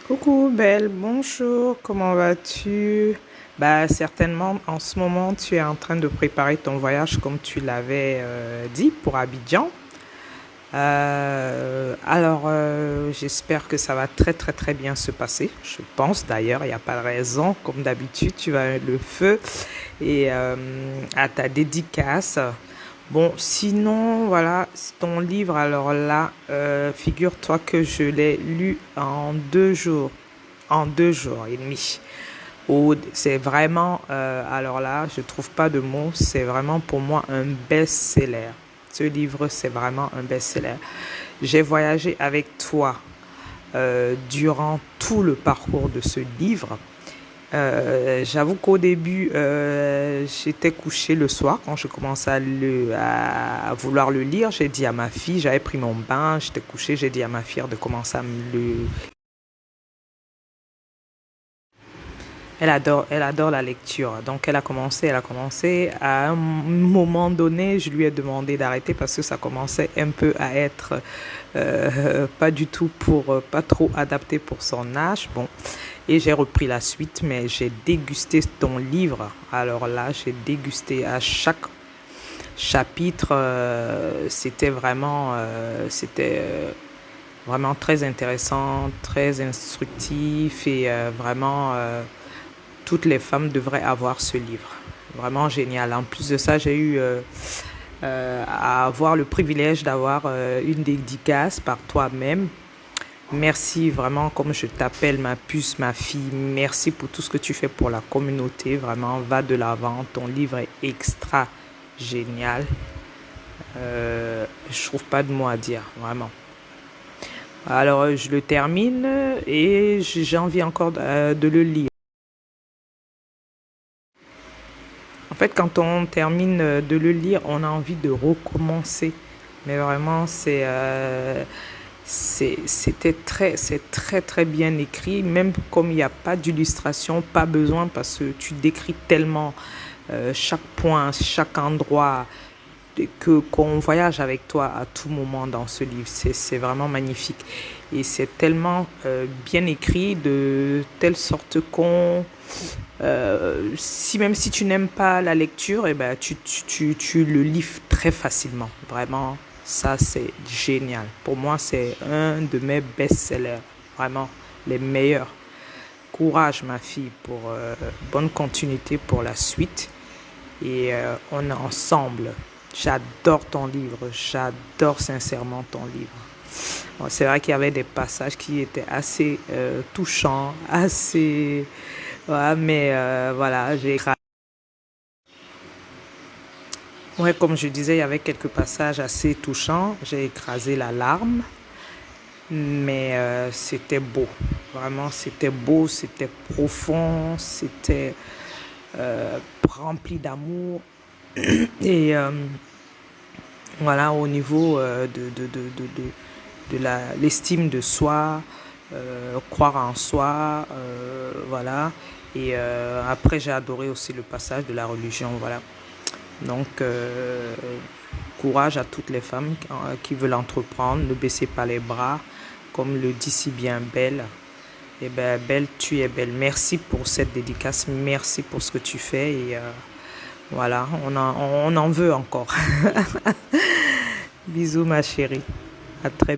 Coucou Belle, bonjour, comment vas-tu? Bah certainement en ce moment tu es en train de préparer ton voyage comme tu l'avais dit pour Abidjan. J'espère que ça va très très très bien se passer. Je pense d'ailleurs, il n'y a pas de raison. Comme d'habitude, tu vas mettre le feu et à ta dédicace. Bon, sinon, voilà, ton livre, alors là, figure-toi que je l'ai lu en 2 jours et demi. Oh, c'est vraiment, alors là, je trouve pas de mots, c'est vraiment pour moi un best-seller. Ce livre, c'est vraiment un best-seller. J'ai voyagé avec toi durant tout le parcours de ce livre. J'avoue qu'au début, j'étais couchée le soir quand je commençais à vouloir le lire. J'ai dit à ma fille, j'avais pris mon bain, j'étais couchée, j'ai dit à ma fille de commencer à me le. Elle adore la lecture. Donc elle a commencé. À un moment donné, je lui ai demandé d'arrêter parce que ça commençait un peu à être pas du tout pas trop adapté pour son âge. Bon, et j'ai repris la suite, mais j'ai dégusté ton livre. Alors là, j'ai dégusté à chaque chapitre. C'était vraiment très intéressant, très instructif et vraiment toutes les femmes devraient avoir ce livre. Vraiment génial. En plus de ça, j'ai eu à avoir le privilège d'avoir une dédicace par toi-même. Merci vraiment, comme je t'appelle ma puce, ma fille. Merci pour tout ce que tu fais pour la communauté. Vraiment, va de l'avant. Ton livre est extra génial. Je trouve pas de mots à dire, vraiment. Alors, je le termine et j'ai envie encore de le lire. En fait, quand on termine de le lire, on a envie de recommencer. Mais vraiment, c'est très très bien écrit. Même comme il n'y a pas d'illustration, pas besoin parce que tu décris tellement chaque point, chaque endroit que qu'on voyage avec toi à tout moment dans ce livre. C'est vraiment magnifique. Et c'est tellement bien écrit de telle sorte qu'on si même si tu n'aimes pas la lecture, eh ben, tu le lis très facilement. Vraiment, ça c'est génial. Pour moi, c'est un de mes best-sellers. Vraiment, les meilleurs. Courage, ma fille, pour bonne continuité pour la suite. Et on est ensemble. J'adore ton livre. J'adore sincèrement ton livre. Bon, c'est vrai qu'il y avait des passages qui étaient assez touchants, assez. Ouais, mais voilà, j'ai écrasé. Ouais, comme je disais, il y avait quelques passages assez touchants. J'ai écrasé la larme, mais c'était beau. Vraiment, c'était beau, c'était profond, c'était rempli d'amour. Et voilà, au niveau l'estime de soi, croire en soi, voilà. Et après, j'ai adoré aussi le passage de la religion, voilà. Donc, courage à toutes les femmes qui veulent entreprendre, ne baissez pas les bras, comme le dit si bien Belle. Eh bien, Belle, tu es belle. Merci pour cette dédicace, merci pour ce que tu fais et voilà, on en veut encore. Bisous ma chérie, à très bientôt.